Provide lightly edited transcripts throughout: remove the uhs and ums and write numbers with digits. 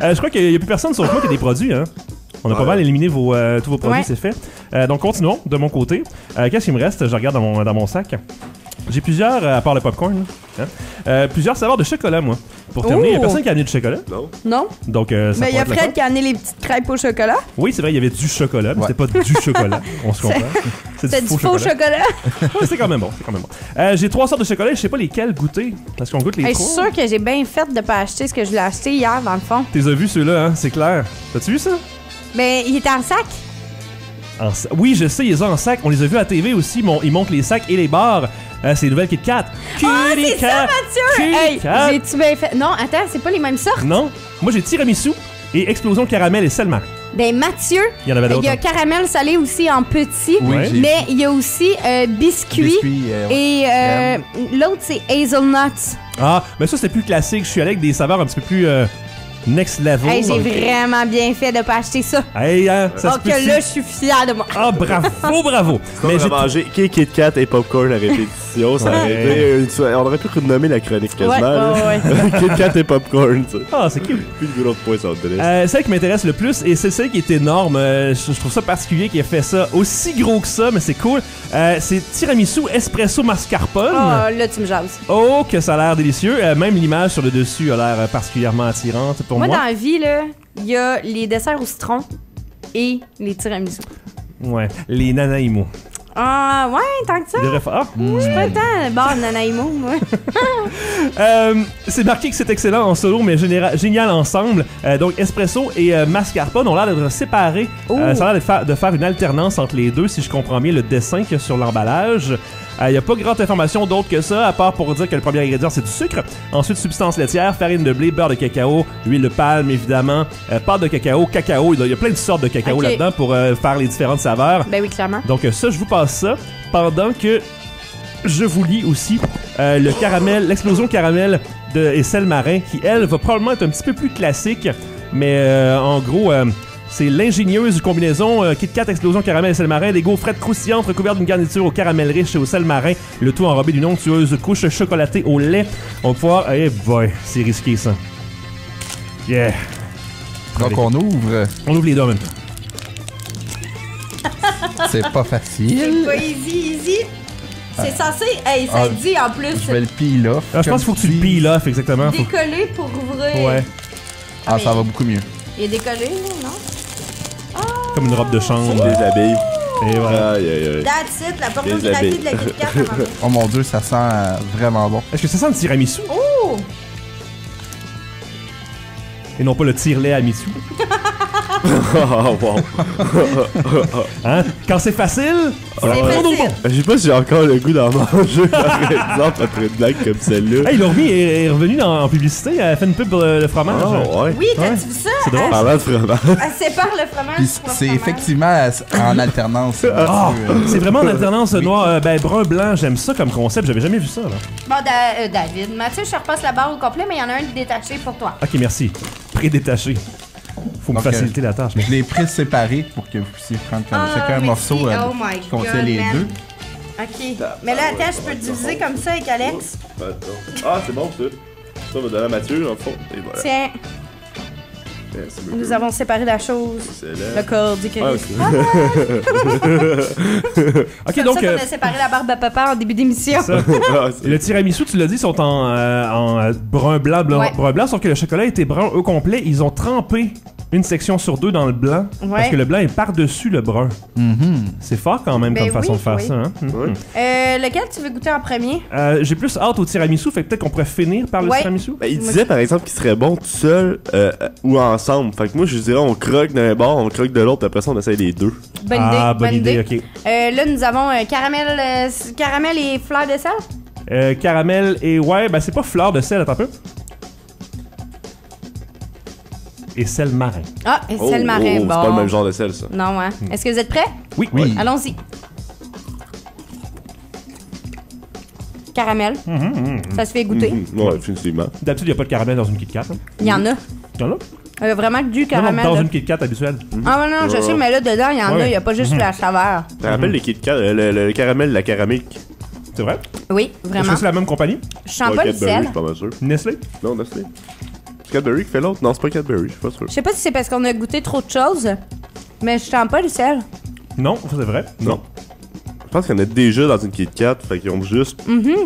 Je crois qu'il n'y a plus personne sauf moi qui a des produits, hein. On a pas mal éliminé tous vos produits, c'est fait. Donc continuons de mon côté. Qu'est-ce qu'il me reste? Je regarde dans mon sac. J'ai plusieurs, à part le popcorn, hein, plusieurs saveurs de chocolat, moi. Pour terminer, il n'y a personne qui a amené du chocolat. Non. Donc, ça mais il y a Fred qui a amené les petites crêpes au chocolat. Oui, c'est vrai, il y avait du chocolat, mais c'était pas du chocolat. On se comprend. C'est du faux chocolat. Ouais, c'est quand même bon. J'ai 3 sortes de chocolat, je sais pas lesquels goûter. Parce qu'on goûte les 3. Je suis sûre que j'ai bien fait de pas acheter ce que je voulais acheter hier, dans le fond. T'es as vu ceux-là, hein, c'est clair. T'as-tu vu ça? Ben, il était en sac. Oui, je sais, ils ont en sac. On les a vus à TV aussi. Ils montent les sacs et les barres. C'est les nouvelles Kit Kat. C'est ça, Mathieu! Hey, j'ai-tu bien fait? Non, attends, c'est pas les mêmes sortes? Non. Moi, j'ai tiramisu et explosion caramel et sel marin. Ben, Mathieu, il y en avait d'autres. Il y a caramel salé aussi en petit. Oui, mais il y a aussi biscuit. Et l'autre, c'est hazelnut. Ah, mais ça, c'est plus classique. Je suis allé avec des saveurs un petit peu plus... next level. Hey, j'ai vraiment bien fait de pas acheter ça. Hey, ça que là, je suis fière de moi. Ah, bravo. Mais j'ai mangé Kit Kat et popcorn à répétition. Ça aurait été, on aurait pu renommer la chronique quasiment. Ouais. Kit Kat et popcorn, tu sais. Ah, c'est cool. Plus de gros points sur le celle qui m'intéresse le plus, et c'est celle qui est énorme, je trouve ça particulier qu'il ait fait ça aussi gros que ça, mais c'est cool. C'est tiramisu espresso mascarpone. Oh, là, tu me jases. Oh, que ça a l'air délicieux. Même l'image sur le dessus a l'air particulièrement attirante pour moi. Moi, dans la vie, là, il y a les desserts au citron et les tiramisu. Ouais, les Nanaimo. Ah, ouais, tant que ça. Je suis pas tant barre Nanaimo, moi. C'est marqué que c'est excellent en solo, mais génial ensemble. Donc, espresso et mascarpone ont l'air d'être séparés. Ça a l'air de faire une alternance entre les deux, si je comprends bien le dessin qu'il y a sur l'emballage. Il n'y a pas grande information d'autre que ça, à part pour dire que le premier ingrédient, c'est du sucre. Ensuite, substance laitière, farine de blé, beurre de cacao, huile de palme, évidemment, pâte de cacao. Il y a plein de sortes de cacao là-dedans pour faire les différentes saveurs. Ben oui, clairement. Donc ça, je vous passe ça pendant que je vous lis aussi le caramel, l'explosion caramel et sel marin, qui, elle, va probablement être un petit peu plus classique, mais en gros... c'est l'ingénieuse combinaison Kit Kat explosion caramel et sel marin, des gaufrettes croustillantes recouvertes d'une garniture au caramel riche et au sel marin, le tout enrobé d'une onctueuse couche chocolatée au lait. On va pouvoir... Eh boy, c'est risqué ça. Yeah. Donc on ouvre. On ouvre les deux en même temps. C'est pas facile. C'est pas easy. C'est censé... Hey, ça dit en plus... Je vais le peel off. Je pense qu'il faut que tu le peels off, exactement. Décoller pour ouvrir. Ouais. Ah, ça va beaucoup mieux. Il est décollé, non? Comme une robe de chambre. Des abeilles. Et voilà. That's it, la pornographie de la Kit Kat. Oh mon Dieu, ça sent vraiment bon. Est-ce que ça sent le tiramisu? Oh! Et non pas le tire-lait à misu. Oh, wow. Hein? Quand c'est facile, c'est facile. Je sais pas si j'ai encore le goût d'en manger, par exemple, après une blague comme celle-là. Hey, Laurmy est revenue en publicité, elle a fait une pub pour le fromage. Oh, ouais. Oui, t'as-tu vu ça? C'est drôle. Parlant de fromage. Elle sépare le fromage. Puis c'est effectivement en alternance. C'est vraiment en alternance noir, brun-blanc. J'aime ça comme concept, j'avais jamais vu ça. Là. Bon, David, Mathieu, je te repasse la barre au complet, mais il y en a un détaché pour toi. Ok, merci. Prédétaché. Faut me faciliter la tâche. Je l'ai pré-séparé pour que vous puissiez prendre chacun un morceau qui contient les deux. Ok. Mais là, attends, je peux le diviser comme ça avec Alex. Ah, c'est bon ça. Ça va donner à Mathieu, dans le fond. Et voilà. Tiens. Nous avons séparé la chose. Le corps du Christ. Ok, donc. C'est ça qu'on a séparé la barbe à papa en début d'émission. Le tiramisu, tu l'as dit, sont en brun-blanc, brun-blanc, sauf que le chocolat était brun au complet. Ils ont trempé une section sur deux dans le blanc, parce que le blanc est par-dessus le brun. C'est fort quand même comme façon de faire ça. Hein? Lequel tu veux goûter en premier? J'ai plus hâte au tiramisu, fait que peut-être qu'on pourrait finir par le tiramisu. Ben, il disait par exemple qu'il serait bon tout seul ou ensemble. Fait que moi je dirais on croque d'un bord, on croque de l'autre, puis après ça on essaye les deux. Bonne idée, ok. Là nous avons caramel et fleur de sel? Caramel et c'est pas fleur de sel, attends un peu. Et sel marin. Ah, et sel marin, bon. C'est pas le même genre de sel, ça. Non, hein. Est-ce que vous êtes prêts? Oui. Allons-y. Caramel. Ça se fait goûter. Ouais, définitivement. D'habitude, il n'y a pas de caramel dans une Kit Kat. Il y en a. Il y en a? Vraiment que du caramel. Non, dans une Kit Kat habituelle. Ah non, je sais, mais là, dedans, il y en a. Il n'y a pas juste la saveur. Tu te rappelles les Kit Kat, le caramel, la caramique? C'est vrai? Oui, vraiment. Est-ce que c'est la même compagnie? Je sens pas le sel. Je suis pas mal sûr. Nestlé? Non, Nestlé. C'est Cadbury qui fait l'autre? Non, c'est pas Cadbury, je suis pas sûr. Je sais pas si c'est parce qu'on a goûté trop de choses, mais je sens pas le sel. Non, ça c'est vrai. Non. Je pense qu'il y en a déjà dans une Kit Kat, fait qu'ils ont juste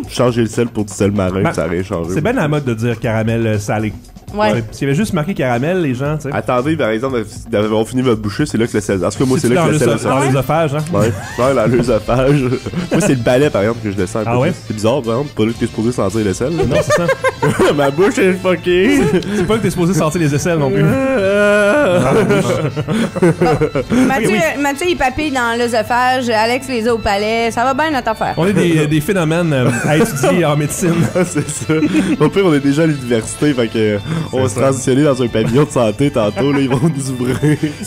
changé le sel pour du sel marin, pis ça a rien changé. C'est bien à la mode de dire caramel salé. Ouais. S'il y avait juste marqué caramel, les gens, tu sais. Attendez, par exemple, d'avoir fini votre bouchée, c'est là que le sel. En tout cas, moi, c'est là que le sel est dans l'œsophage, hein? Ouais, dans l'œsophage. Moi, c'est le balai, par exemple, que je descends un peu. Ah ouais? C'est bizarre, par exemple, pas là que t'es supposé sentir le sel. Non, c'est ça. Ma bouche est fuckée. C'est pas que t'es supposé sentir les aisselles non plus. Mathieu, il papille dans l'œsophage, Alex les a au palais, ça va bien notre affaire. On est des phénomènes à étudier en médecine. C'est ça. Au pire, on est déjà à l'université, fait que on va se transitionner dans un pavillon de santé tantôt, là, ils vont nous ouvrir.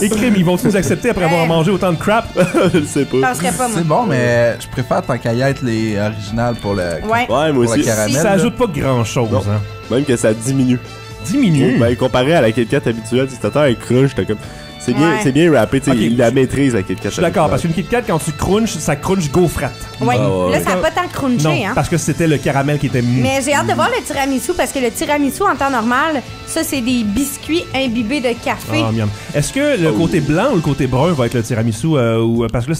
Et crime, ils vont nous accepter après avoir mangé autant de crap? Je le sais pas. C'est bon, mais je préfère tant qu'à y être les originales pour le Ouais, moi aussi. caramel. Ça ajoute pas grand-chose, Non. hein. Même que ça diminue. Diminue? Ben, comparé à la Kit Kat habituelle, si t'attends un crunch, t'as comme... C'est Ouais. bien rappé, tu sais, Ok. il la maîtrise, la Kit Kat. Je suis d'accord, parce qu'une Kit Kat, quand tu crunches, ça crunch gaufrate. Ouais. ouais. Là, ça a pas tant crunché, Non, hein. parce que c'était le caramel qui était mou. Mais j'ai hâte de voir le tiramisu parce que le tiramisu en temps normal, ça c'est des biscuits imbibés de café. Ah, miam. Est-ce que le côté blanc ou le côté brun va être le tiramisu parce que là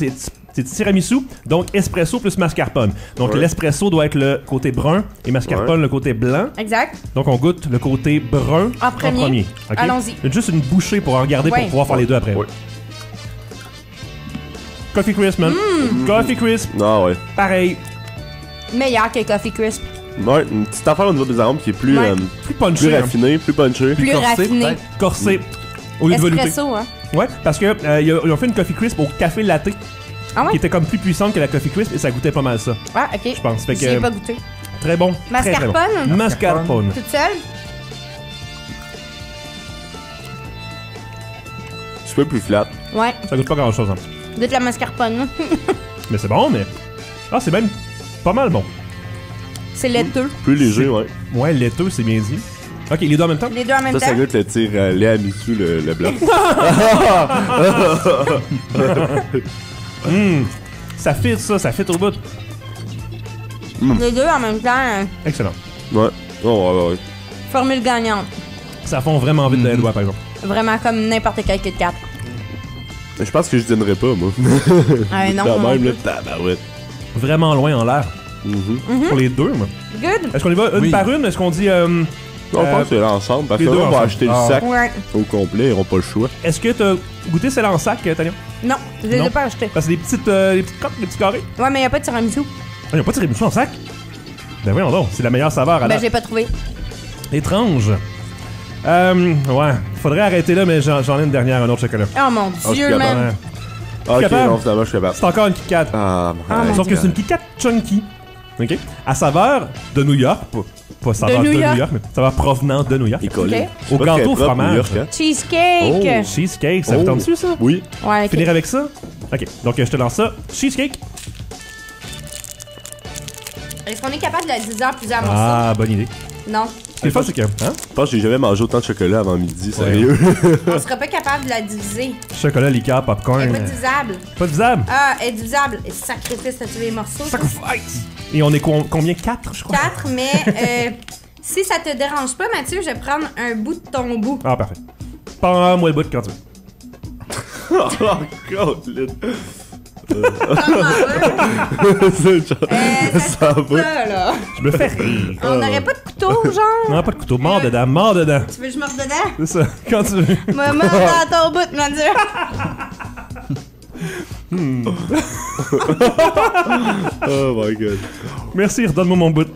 c'est tiramisu, donc espresso plus mascarpone. Donc Ouais. l'espresso doit être le côté brun et mascarpone le côté blanc. Exact. Donc on goûte le côté brun En premier. Ok? Allons-y. Juste une bouchée pour en regarder Ouais. pour pouvoir faire les deux après. Ouais. Coffee Crisp, man. Coffee Crisp, Ah ouais. pareil. Meilleur que Coffee Crisp. Ouais, une petite affaire au niveau des arômes qui est plus, Ouais. Plus punché, plus hein. raffiné, plus punché. Plus corsé, raffiné. peut-être. Corsé. Au lieu de velouté. Espresso, hein. Ouais, parce que ils ont fait une Coffee Crisp au café latte Ah qui ouais? était comme plus puissante que la Coffee Crisp et ça goûtait pas mal ça. Ah, ok. Je pense. Fait J'y ai que pas goûté. très bon. Très, très bon. Mascarpone? Mascarpone. Toute seule? Un petit peu plus flat. Ouais. Ça goûte pas grand chose, hein. Goûte la mascarpone. Mais c'est bon, mais. Ah, c'est même pas mal bon. C'est laiteux. Plus léger, ouais. Ouais, laiteux, c'est bien dit. Ok, les deux en même temps? Les deux en même Ça temps. goûte le tir lait à Mitsou, le blanc. Ça fit ça fit au bout. Les deux en même temps. Excellent. Ouais. Oh, ouais. Formule gagnante. Ça fond vraiment vite les doigts, par exemple. Vraiment comme n'importe quel Kit Kat. Je pense que je donnerais pas, moi. Ah non. Quand non même, plus. là, tabarouette. Vraiment loin en l'air. Pour les deux, moi. Good. Est-ce qu'on y va une Oui. par une? Est-ce qu'on dit. Non, je pense que c'est l'ensemble, parce les que deux là, on va ensemble. acheter Ah. le sac Ouais. au complet, ils n'auront pas le choix. Est-ce que t'as goûté celle en sac, Tania? Non, je les Non. ai pas achetés. Parce que des petites crottes, des petits carrés. Ouais, mais y a pas de tiramisu. Ah, y'a pas de tiramisu en sac? Ben voyons donc, c'est la meilleure saveur à Ben, date. j'ai pas trouvé. Étrange. Ouais, faudrait arrêter là, mais j'en ai une dernière, un autre chocolat. Oh mon je suis dieu, capable. man. Ouais. Ah, ok, capable? non, finalement, je suis capable. C'est encore une Kit Kat. Ah, mon Sauf que c'est une Kit Kat chunky. OK? À saveur de New York. Pas saveur de New New York. York, mais saveur provenant de New York. Il est collé. Ok. C'est Au pas gâteau très au propre, fromage. New York, hein? Cheesecake. Cheesecake, ça vous Oh. tente dessus, ça? Oui. Ouais, ok. Finir avec ça? OK, donc je te lance ça. Cheesecake. Est-ce qu'on est capable de la diviser en plusieurs morceaux? Ah, bonne idée. Non. Ce qui est le fun, c'est que... Hein? Je pense que j'ai jamais mangé autant de chocolat avant midi, sérieux. On serait pas capable de la diviser. Chocolat, liqueur, Elle popcorn. est pas divisable. Pas divisable. Ah, elle est divisable. Et sacrifice, t'as tué les morceaux? Sacrifice. Et on est combien? 4, je crois? 4, mais si ça te dérange pas, Mathieu, je vais prendre un bout de ton bout. Ah, parfait. Prends-moi le bout quand tu veux. Oh, God, Ça va. Ça, là. Je me fais rire. On n'aurait pas de couteau, genre? Non, pas de couteau. Mort dedans, mort dedans. Tu veux que je morde dedans? C'est ça, quand tu veux. Me mord dans ton bout, Mathieu. Oh my God. Merci, redonne-moi mon bout.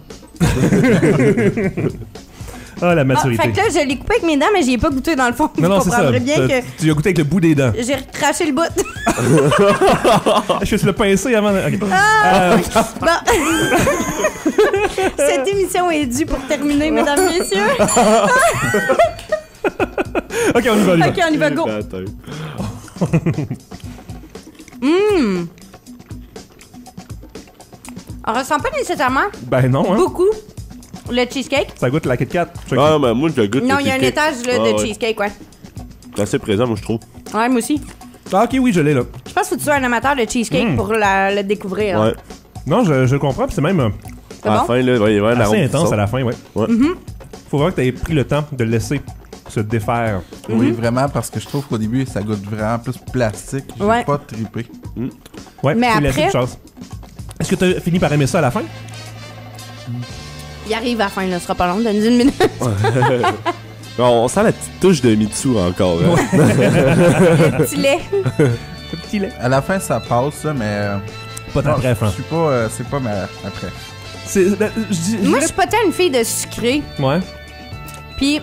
Ah, la Ah, maturité. fait que là, je l'ai coupé avec mes dents, mais j'y ai pas goûté dans le fond. Non, non, Vous c'est ça. comprendrez bien que Tu l'as goûté avec le bout des dents. j'ai recraché le bout. Est-ce que tu l'as pincé avant? Ok. Bon. Cette émission est due pour terminer, mesdames, messieurs. Ok, on y va, on y va. Ok, on y va, go. On ressent pas nécessairement Ben non, hein. beaucoup le cheesecake. Ça goûte la Kit Kat. Ah, mais moi, je goûte. Non, le il y a un cheesecake. étage là, Ah, de ouais. cheesecake, ouais. C'est assez présent, moi, je trouve. Ouais, moi aussi. Ah, ok, oui, je l'ai là. Je pense qu'il faut que tu sois un amateur de cheesecake pour le découvrir. Ouais. Non, je le comprends, puis c'est même C'est À la bon? fin, là, ouais, il y a vraiment assez l'arôme intense qui à la fin, ouais. sort. Faut vraiment que tu aies pris le temps de le laisser se défaire. Oui, vraiment, parce que je trouve qu'au début, ça goûte vraiment plus plastique. J'ai pas trippé. Ouais, mais après... une chance. Est-ce que tu as fini par aimer ça à la fin? Il arrive à la fin, là, ce sera pas long, donne une minute. On sent la petite touche de Mitsu encore. Hein? Le petit lait. Le petit lait. À la fin, ça passe, ça, mais... Pas ta préf, hein? Je suis pas... c'est pas ma préf. Moi, je suis pas tant une fille de sucré. Ouais. Puis,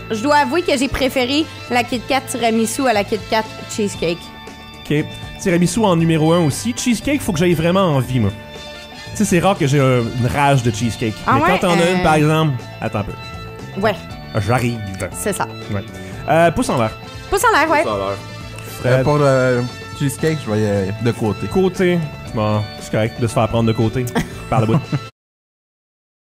je dois avouer que j'ai préféré la Kit Kat tiramisu à la Kit Kat cheesecake. OK. Tiramisu en numéro 1 aussi. Cheesecake, faut que j'aille vraiment envie, moi. Tu sais, c'est rare que j'ai une rage de cheesecake. Ah mais ouais? quand t'en as une, par exemple... Attends un peu. Ouais. J'arrive. C'est ça. Ouais. Pouce en l'air. Pouce en l'air, ouais. Ça a l'air. Pour le cheesecake, je vais y aller de côté. Côté. Bon, c'est correct de se faire prendre de côté. Par le bout.